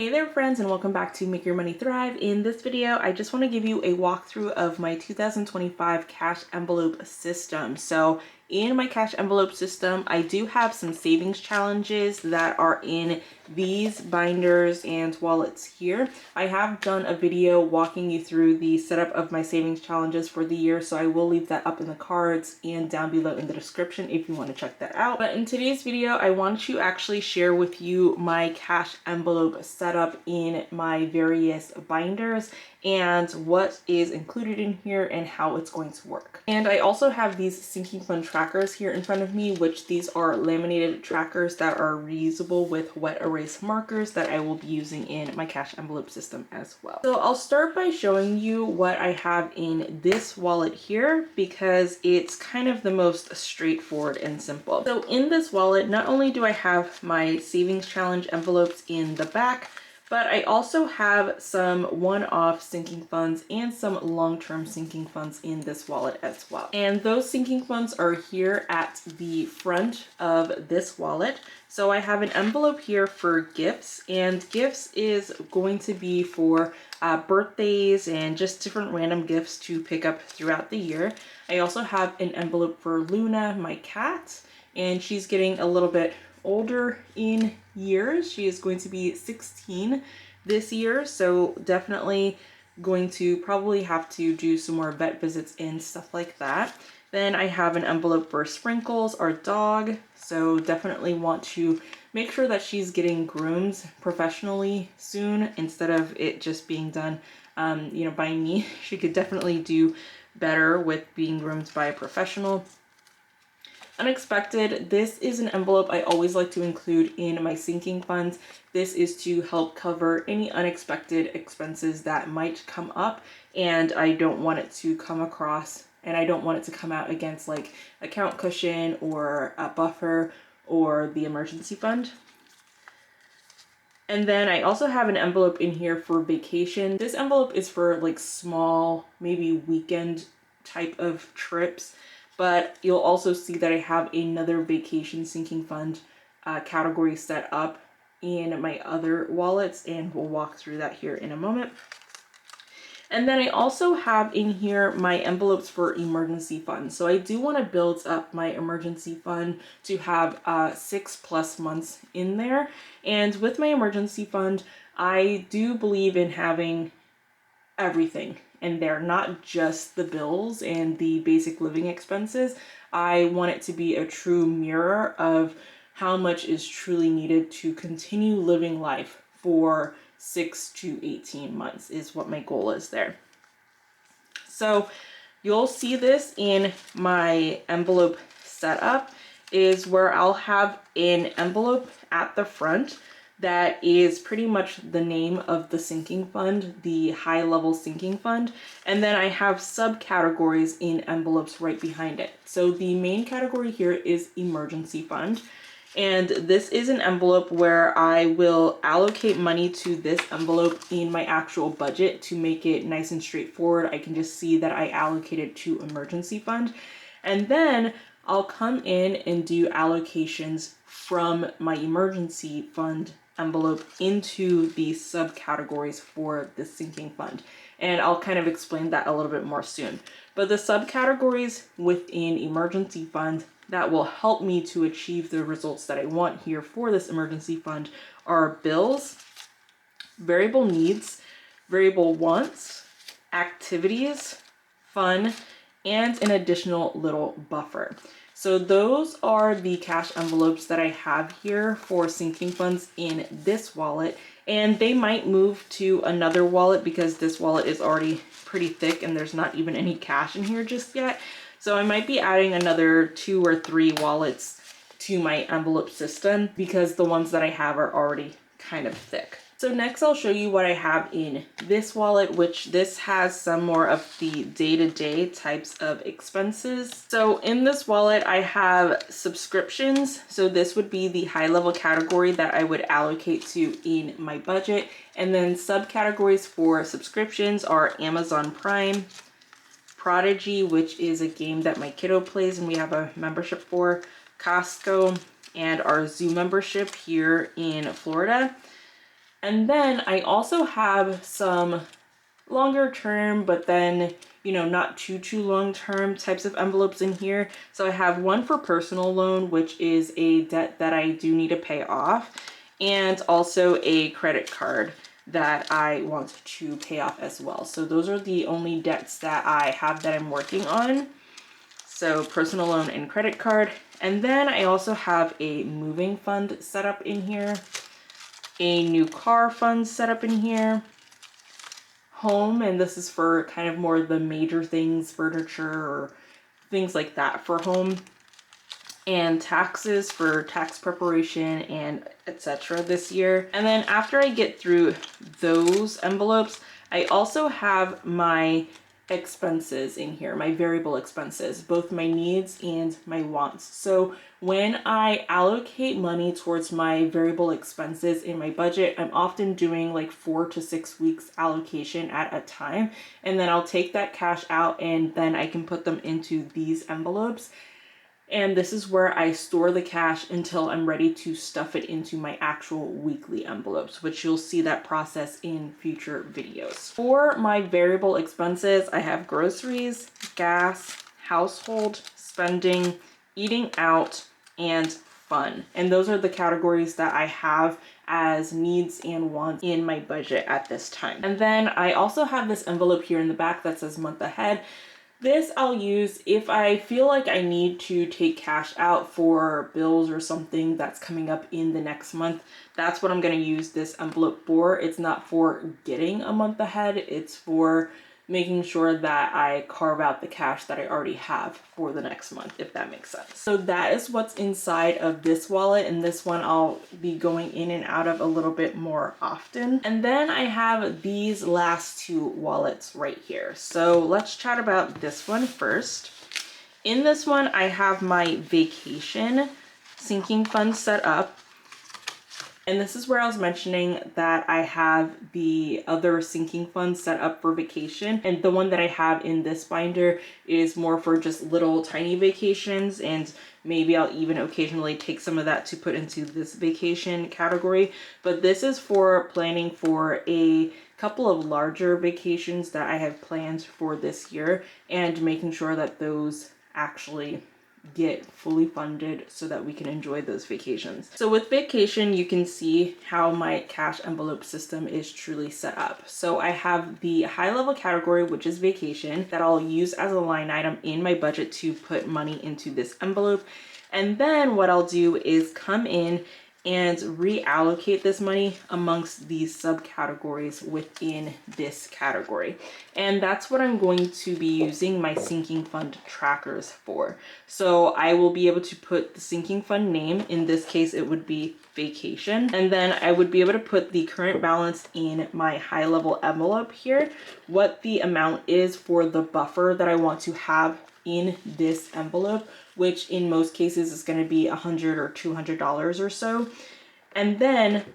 Hey there friends, and welcome back to Make Your Money Thrive. In this video, I just want to give you a walkthrough of my 2025 cash envelope system. So in my cash envelope system, I do have some savings challenges that are in these binders and wallets here. I have done a video walking you through the setup of my savings challenges for the year, so I will leave that up in the cards and down below in the description if you want to check that out. But in today's video, I want to actually share with you my cash envelope setup in my various binders and what is included in here and how it's going to work. And I also have these sinking fund trackers here in front of me, which these are laminated trackers that are reusable with wet erase markers that I will be using in my cash envelope system as well. So I'll start by showing you what I have in this wallet here because it's kind of the most straightforward and simple. So in this wallet, not only do I have my savings challenge envelopes in the back, but I also have some one-off sinking funds and some long-term sinking funds in this wallet as well. And those sinking funds are here at the front of this wallet. So I have an envelope here for gifts, and gifts is going to be for birthdays and just different random gifts to pick up throughout the year. I also have an envelope for Luna, my cat, and she's getting a little bit older in years. She is going to be 16 this year, so definitely going to probably have to do some more vet visits and stuff like that. Then I have an envelope for Sprinkles, our dog, so definitely want to make sure that she's getting groomed professionally soon instead of it just being done by me. She could definitely do better with being groomed by a professional. Unexpected, this is an envelope I always like to include in my sinking funds. This is to help cover any unexpected expenses that might come up, and I don't want it to come across and I don't want it to come out against like account cushion or a buffer or the emergency fund. And then I also have an envelope in here for vacation. This envelope is for like small, maybe weekend type of trips. But you'll also see that I have another vacation sinking fund category set up in my other wallets, and we'll walk through that here in a moment. And then I also have in here my envelopes for emergency funds. So I do want to build up my emergency fund to have 6+ months in there. And with my emergency fund, I do believe in having everything in there, not just the bills and the basic living expenses. I want it to be a true mirror of how much is truly needed to continue living life for 6 to 18 months is what my goal is there. So you'll see this in my envelope setup is where I'll have an envelope at the front that is pretty much the name of the sinking fund, the high level sinking fund. And then I have subcategories in envelopes right behind it. So the main category here is emergency fund. And this is an envelope where I will allocate money to this envelope in my actual budget to make it nice and straightforward. I can just see that I allocated to emergency fund. And then I'll come in and do allocations from my emergency fund envelope into the subcategories for the sinking fund. And I'll kind of explain that a little bit more soon. But the subcategories within emergency fund that will help me to achieve the results that I want here for this emergency fund are bills, variable needs, variable wants, activities, fun, and an additional little buffer. So those are the cash envelopes that I have here for sinking funds in this wallet, and they might move to another wallet because this wallet is already pretty thick and there's not even any cash in here just yet. So I might be adding another 2 or 3 wallets to my envelope system because the ones that I have are already kind of thick. So next I'll show you what I have in this wallet, which this has some more of the day-to-day types of expenses. So in this wallet, I have subscriptions. So this would be the high level category that I would allocate to in my budget. And then subcategories for subscriptions are Amazon Prime, Prodigy, which is a game that my kiddo plays and we have a membership for, Costco, and our zoo membership here in Florida. And then I also have some longer term, but then, you know, not too long term types of envelopes in here. So I have one for personal loan, which is a debt that I do need to pay off, and also a credit card that I want to pay off as well. So those are the only debts that I have that I'm working on. So personal loan and credit card. And then I also have a moving fund set up in here, a new car fund set up in here, home, and this is for kind of more the major things, furniture or things like that for home, and taxes for tax preparation and etc. this year. And then after I get through those envelopes, I also have my expenses in here, my variable expenses, both my needs and my wants. So when I allocate money towards my variable expenses in my budget, I'm often doing like 4 to 6 weeks allocation at a time. And then I'll take that cash out and then I can put them into these envelopes. And this is where I store the cash until I'm ready to stuff it into my actual weekly envelopes, which you'll see that process in future videos. For my variable expenses, I have groceries, gas, household, spending, eating out, and fun. And those are the categories that I have as needs and wants in my budget at this time. And then I also have this envelope here in the back that says month ahead. This I'll use if I feel like I need to take cash out for bills or something that's coming up in the next month. That's what I'm going to use this envelope for. It's not for getting a month ahead. It's for making sure that I carve out the cash that I already have for the next month, if that makes sense. So that is what's inside of this wallet, and this one I'll be going in and out of a little bit more often. And then I have these last two wallets right here. So let's chat about this one first. In this one, I have my vacation sinking fund set up. And this is where I was mentioning that I have the other sinking fund set up for vacation. And the one that I have in this binder is more for just little tiny vacations. And maybe I'll even occasionally take some of that to put into this vacation category. But this is for planning for a couple of larger vacations that I have planned for this year and making sure that those actually get fully funded so that we can enjoy those vacations. So with vacation, you can see how my cash envelope system is truly set up. So I have the high level category, which is vacation, that I'll use as a line item in my budget to put money into this envelope. And then what I'll do is come in and reallocate this money amongst these subcategories within this category. And that's what I'm going to be using my sinking fund trackers for. So I will be able to put the sinking fund name, in this case it would be vacation, and then I would be able to put the current balance in my high level envelope here, what the amount is for the buffer that I want to have in this envelope, which in most cases is going to be $100 or $200 or so. And then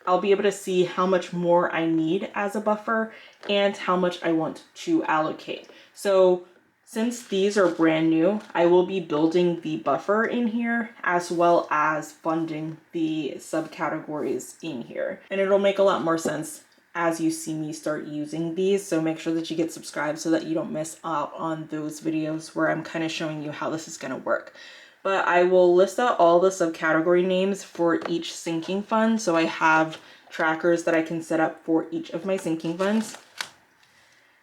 I'll be able to see how much more I need as a buffer and how much I want to allocate. So since these are brand new, I will be building the buffer in here as well as funding the subcategories in here. And it'll make a lot more sense as you see me start using these. So make sure that you get subscribed so that you don't miss out on those videos where I'm kind of showing you how this is going to work. But I will list out all the subcategory names for each sinking fund. So I have trackers that I can set up for each of my sinking funds,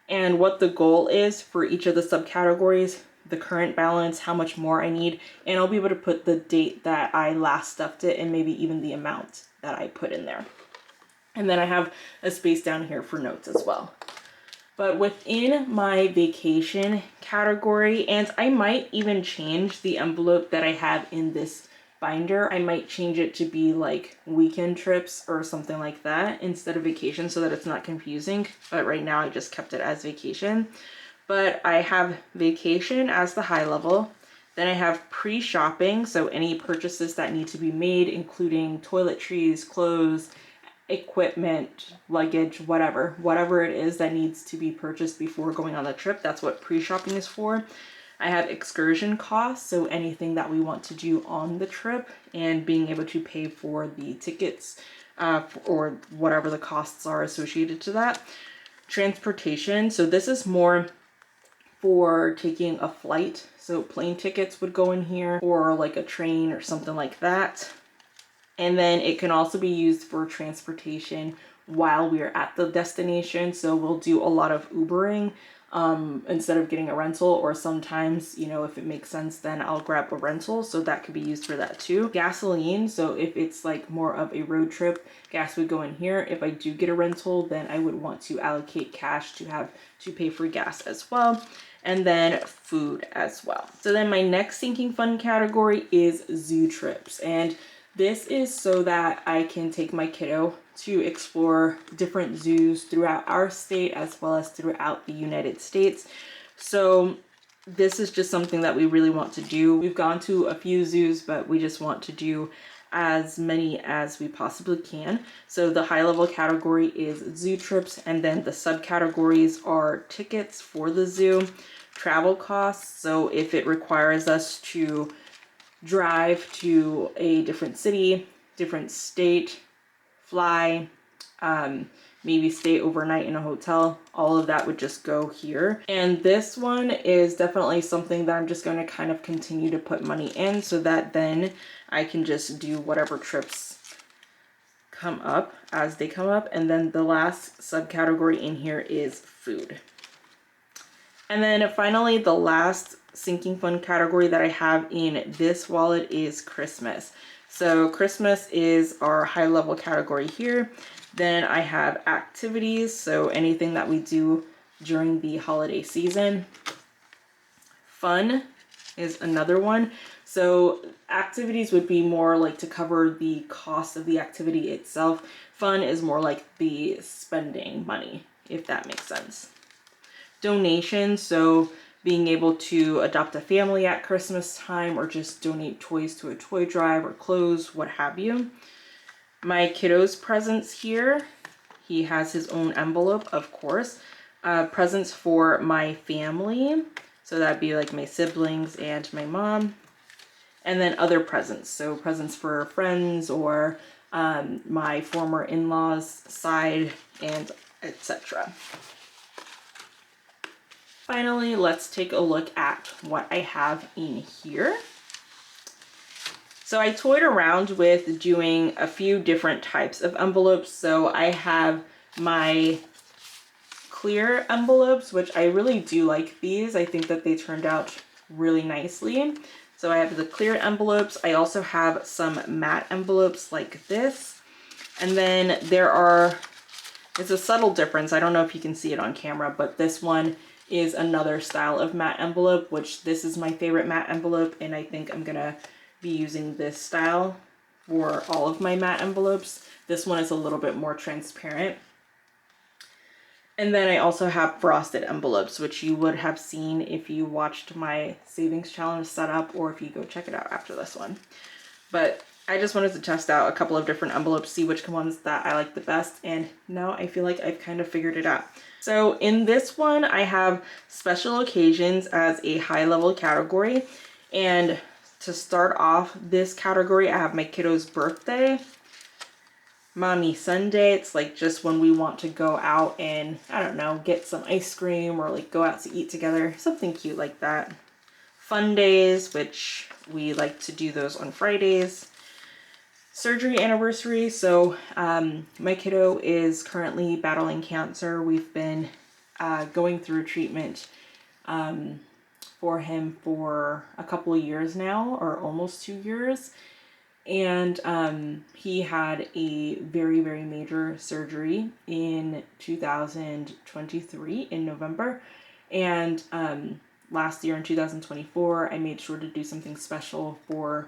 and what the goal is for each of the subcategories, the current balance, how much more I need, and I'll be able to put the date that I last stuffed it and maybe even the amount that I put in there. And then I have a space down here for notes as well. But within my vacation category, and I might even change the envelope that I have in this binder, I might change it to be like weekend trips or something like that instead of vacation so that it's not confusing. But right now I just kept it as vacation. But I have vacation as the high level. Then I have pre-shopping, so any purchases that need to be made, including toiletries, clothes, equipment, luggage, whatever it is that needs to be purchased before going on the trip. That's what pre-shopping is for. I have excursion costs, so anything that we want to do on the trip and being able to pay for the tickets or whatever the costs are associated to that. Transportation, so this is more for taking a flight. So plane tickets would go in here, or like a train or something like that. And then it can also be used for transportation while we're at the destination. So we'll do a lot of Ubering instead of getting a rental, or sometimes, you know, if it makes sense, then I'll grab a rental. So that could be used for that too. Gasoline, so if it's like more of a road trip, gas would go in here. If I do get a rental, then I would want to allocate cash to have to pay for gas as well. And then food as well. So then my next sinking fund category is zoo trips. And this is so that I can take my kiddo to explore different zoos throughout our state as well as throughout the United States. So this is just something that we really want to do. We've gone to a few zoos, but we just want to do as many as we possibly can. So the high level category is zoo trips, and then the subcategories are tickets for the zoo, travel costs. So if it requires us to drive to a different city, different state, fly, maybe stay overnight in a hotel, all of that would just go here. And this one is definitely something that I'm just going to kind of continue to put money in, so that then I can just do whatever trips come up as they come up. And then the last subcategory in here is food. And then finally, the last sinking fund category that I have in this wallet is Christmas. So Christmas is our high level category here. Then I have activities, so anything that we do during the holiday season. Fun is another one. So activities would be more like to cover the cost of the activity itself. Fun is more like the spending money, if that makes sense. Donations, so being able to adopt a family at Christmas time, or just donate toys to a toy drive or clothes, what have you. My kiddo's presents here, he has his own envelope, of course. Presents for my family, so that'd be like my siblings and my mom. And then other presents, so presents for friends or my former in-laws side, and etc. Finally, let's take a look at what I have in here. So I toyed around with doing a few different types of envelopes. So I have my clear envelopes, which I really do like these. I think that they turned out really nicely. So I have the clear envelopes. I also have some matte envelopes like this. And then it's a subtle difference. I don't know if you can see it on camera, but this one is another style of matte envelope, which this is my favorite matte envelope, and I think I'm gonna be using this style for all of my matte envelopes. This one is a little bit more transparent. And then I also have frosted envelopes, which you would have seen if you watched my savings challenge setup, or if you go check it out after this one. But I just wanted to test out a couple of different envelopes, see which ones that I like the best, and now I feel like I've kind of figured it out. So in this one, I have special occasions as a high level category. And to start off this category, I have my kiddo's birthday, Mommy Sunday. It's like just when we want to go out and, I don't know, get some ice cream or like go out to eat together, something cute like that. Fun days, which we like to do those on Fridays. Surgery anniversary, so my kiddo is currently battling cancer. We've been going through treatment for him for a couple of years now, or almost 2 years. And he had a very, very major surgery in 2023 in November. And last year in 2024, I made sure to do something special for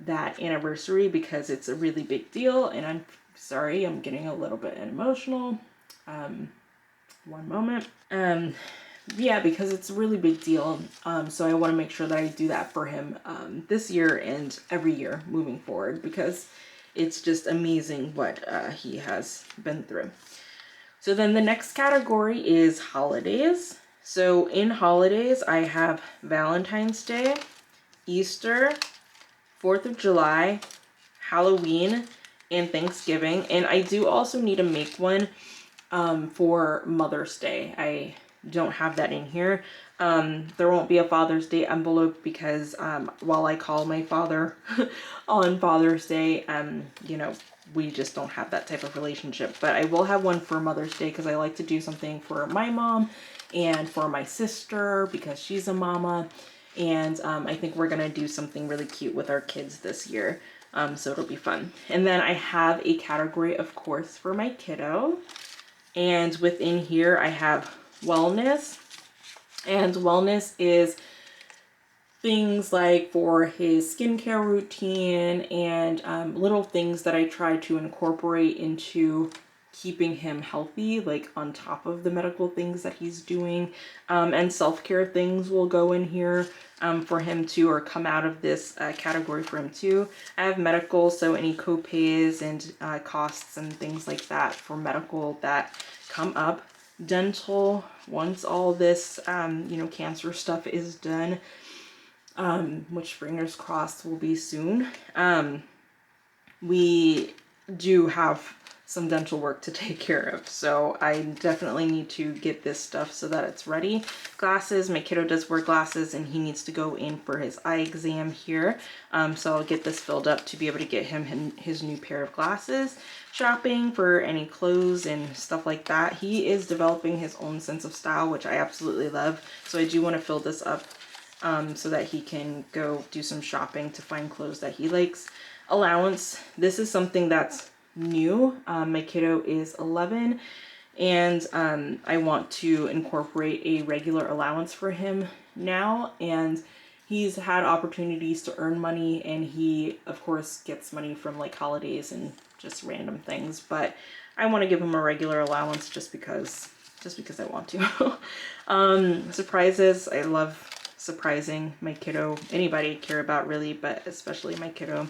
that anniversary because it's a really big deal. And I'm sorry, I'm getting a little bit emotional. One moment. Yeah, because it's a really big deal. So I want to make sure that I do that for him this year and every year moving forward, because it's just amazing what he has been through. So then the next category is holidays. So in holidays, I have Valentine's Day, Easter, 4th of July, Halloween, and Thanksgiving. And I do also need to make one for Mother's Day. I don't have that in here. There won't be a Father's Day envelope because while I call my father on Father's Day, you know, we just don't have that type of relationship. But I will have one for Mother's Day because I like to do something for my mom and for my sister because she's a mama. And I think we're going to do something really cute with our kids this year. So it'll be fun. And then I have a category, of course, for my kiddo. And within here, I have wellness. And wellness is things like for his skincare routine and little things that I try to incorporate into keeping him healthy, like on top of the medical things that he's doing. And self-care things will go in here for him too, or come out of this category for him too. I have medical, so any co-pays and costs and things like that for medical that come up. Dental, once all this, you know, cancer stuff is done, which fingers crossed will be soon. We do have some dental work to take care of, so I definitely need to get this stuff so that it's ready. Glasses, my kiddo does wear glasses and he needs to go in for his eye exam here, so I'll get this filled up to be able to get him his new pair of glasses. Shopping for any clothes and stuff like that. He is developing his own sense of style, which I absolutely love, so I do want to fill this up so that he can go do some shopping to find clothes that he likes. Allowance, this is something that's new. My kiddo is 11 and I want to incorporate a regular allowance for him now, and he's had opportunities to earn money, and he of course gets money from like holidays and just random things, but I want to give him a regular allowance just because I want to. Surprises, I love surprising my kiddo, anybody I care about really, but especially my kiddo.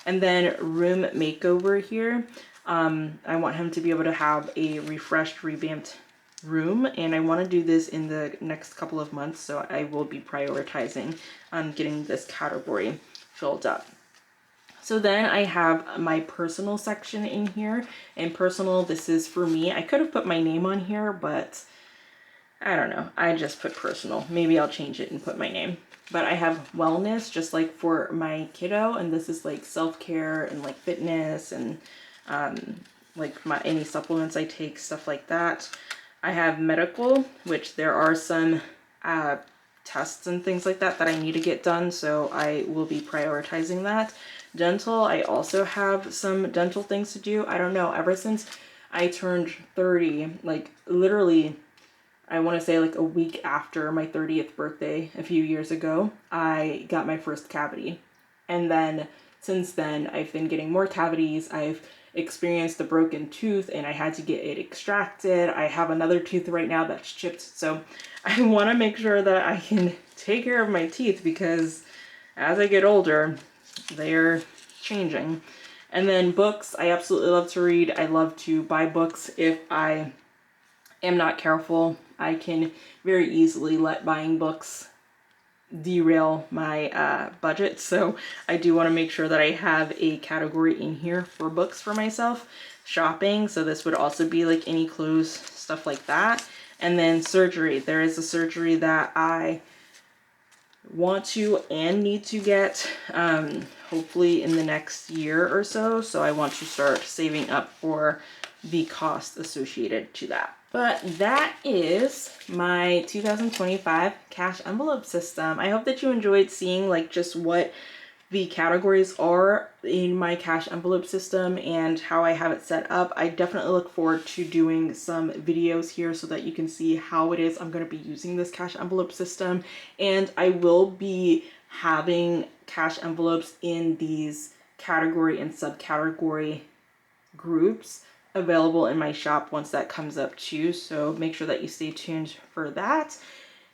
And then room makeover here. I want him to be able to have a refreshed, revamped room, and I want to do this in the next couple of months, so I will be prioritizing getting this category filled up. So then I have my personal section in here, and personal, this is for me. I could have put my name on here, but I don't know. I just put personal. Maybe I'll change it and put my name. But I have wellness, just like for my kiddo, and this is like self-care and like fitness and like any supplements I take, stuff like that. I have medical, which there are some tests and things like that that I need to get done, so I will be prioritizing that. Dental, I also have some dental things to do. I don't know, ever since I turned 30, like literally, I want to say like a week after my 30th birthday a few years ago, I got my first cavity. And then since then, I've been getting more cavities. I've experienced a broken tooth and I had to get it extracted. I have another tooth right now that's chipped. So I want to make sure that I can take care of my teeth because as I get older, they're changing. And then books, I absolutely love to read. I love to buy books. If I am not careful, I can very easily let buying books derail my budget, so I do want to make sure that I have a category in here for books for myself. Shopping, so this would also be like any clothes, stuff like that. And then surgery, there is a surgery that I want to and need to get hopefully in the next year or so, so I want to start saving up for the cost associated to that. But that is my 2025 cash envelope system. I hope that you enjoyed seeing like just what the categories are in my cash envelope system and how I have it set up. I definitely look forward to doing some videos here so that you can see how it is I'm going to be using this cash envelope system. And I will be having cash envelopes in these category and subcategory groups available in my shop once that comes up too, so make sure that you stay tuned for that.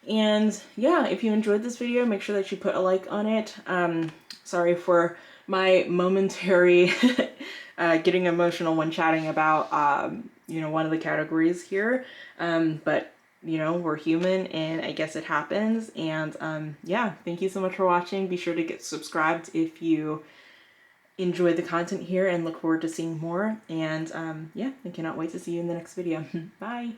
And yeah, if you enjoyed this video, make sure that you put a like on it. Sorry for my momentary getting emotional when chatting about you know, one of the categories here, but you know, we're human and I guess it happens. And yeah, thank you so much for watching. Be sure to get subscribed if you enjoy the content here and look forward to seeing more. And yeah, I cannot wait to see you in the next video. Bye!